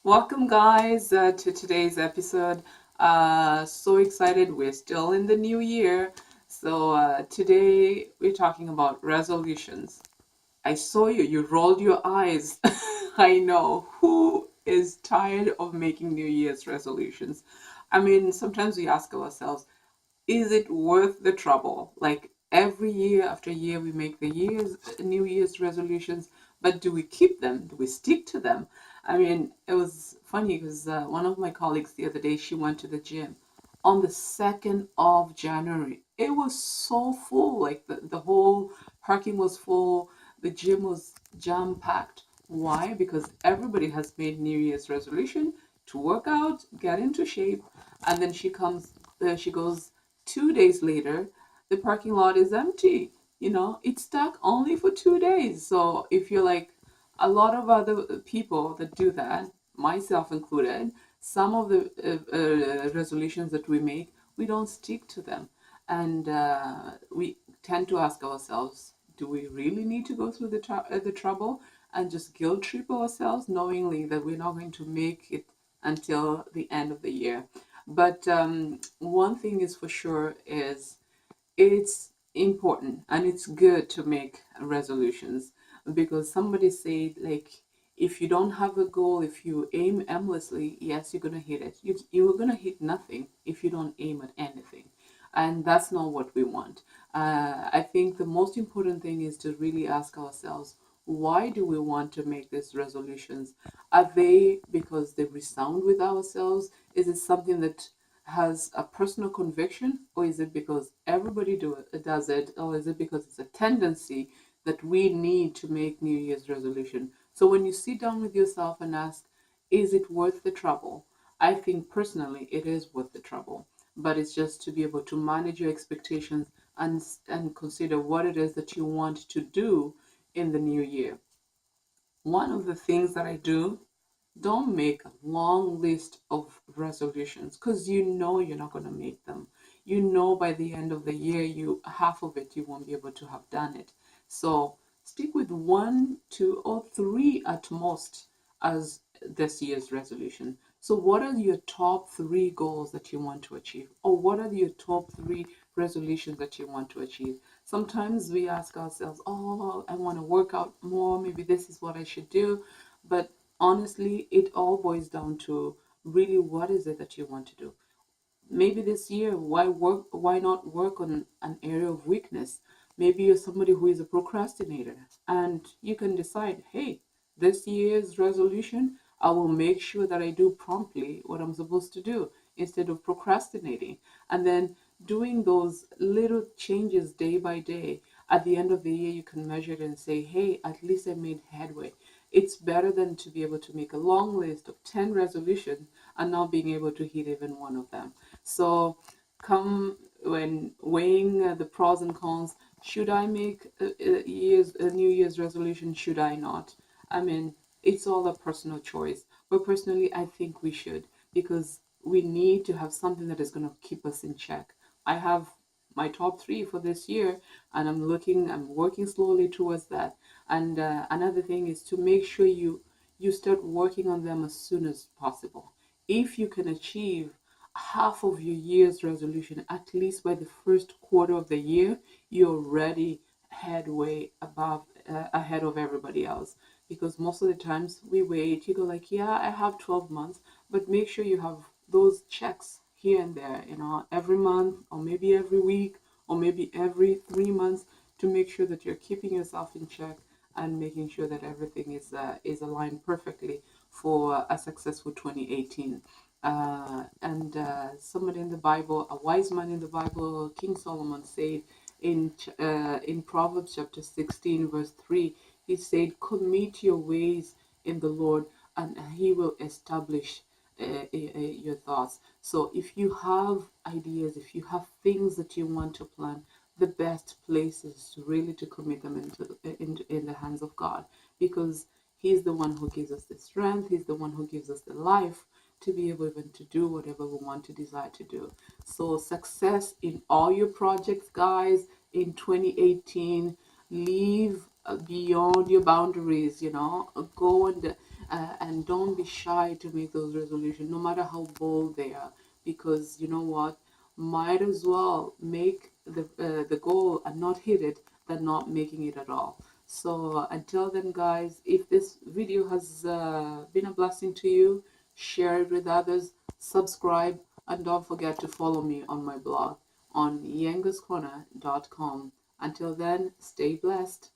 Welcome, guys, to today's episode. So excited. We're still in the new year. Today we're talking about resolutions. I saw you, you rolled your eyes. I know. Who is tired of making New Year's resolutions? I mean, sometimes we ask ourselves, is it worth the trouble? Like every year after year, we make the New Year's resolutions, but do we keep them? Do we stick to them? I mean, it was funny because one of my colleagues the other day, she went to the gym on the 2nd of January. It was so full, like the whole parking was full, the gym was jam packed. Why? Because everybody has made New Year's resolution to work out, get into shape, and then she goes 2 days later, the parking lot is empty. It's stuck only for 2 days. So if you're like a lot of other people that do that, myself included, some of the resolutions that we make, we don't stick to them. And we tend to ask ourselves, do we really need to go through the trouble and just guilt trip ourselves, knowingly that we're not going to make it until the end of the year? But one thing is for sure is it's important and it's good to make resolutions because somebody said, like, if you don't have a goal, if you aim aimlessly, yes, you're gonna hit it. You're gonna hit nothing if you don't aim at anything, and that's not what we want. I think the most important thing is to really ask ourselves, why do we want to make these resolutions? Are they because they resound with ourselves? Is it something that has a personal conviction, or is it because does it, or is it because it's a tendency that we need to make New Year's resolution? So when you sit down with yourself and ask, is it worth the trouble? I think personally it is worth the trouble, but it's just to be able to manage your expectations and consider what it is that you want to do in the new year. One of the things that I do, don't make a long list of resolutions because you know you're not going to make them. You know by the end of the year, you half of it you won't be able to have done it. So stick with one, two, or three at most as this year's resolution. So what are your top three goals that you want to achieve? Or what are your top three resolutions that you want to achieve? Sometimes we ask ourselves, oh, I want to work out more. Maybe this is what I should do. But honestly, it all boils down to really what is it that you want to do. Maybe this year, why not work on an area of weakness? Maybe you're somebody who is a procrastinator and you can decide, hey, this year's resolution, I will make sure that I do promptly what I'm supposed to do instead of procrastinating. And then doing those little changes day by day, at the end of the year, you can measure it and say, hey, at least I made headway. It's better than to be able to make a long list of 10 resolutions and not being able to hit even one of them. So, come when weighing the pros and cons, should I make a New Year's resolution? Should I not? I mean, it's all a personal choice. But personally, I think we should because we need to have something that is going to keep us in check. I have my top three for this year, and I'm working slowly towards that. And another thing is to make sure you start working on them as soon as possible. If you can achieve half of your year's resolution at least by the first quarter of the year, you're already headway above ahead of everybody else. Because most of the times we wait, you go like, yeah, I have 12 months, but make sure you have those checks here and there, every month or maybe every week or maybe every 3 months, to make sure that you're keeping yourself in check and making sure that everything is aligned perfectly for a successful 2018. And somebody in the Bible, a wise man in the Bible, King Solomon, said in Proverbs chapter 16, verse 3, he said, "Commit your ways in the Lord, and He will establish your thoughts." So if you have ideas, if you have things that you want to plan, the best place is really to commit them in the hands of God, because He's the one who gives us the strength. He's the one who gives us the life to be able even to do whatever we want to desire to do. So success in all your projects, guys, in 2018. Leave beyond your boundaries, go and and don't be shy to make those resolutions, no matter how bold they are, because you know what, might as well make the goal and not hit it than not making it at all. So until then, guys, if this video has been a blessing to you, share it with others, subscribe, and don't forget to follow me on my blog on yengascorner.com. Until then, stay blessed.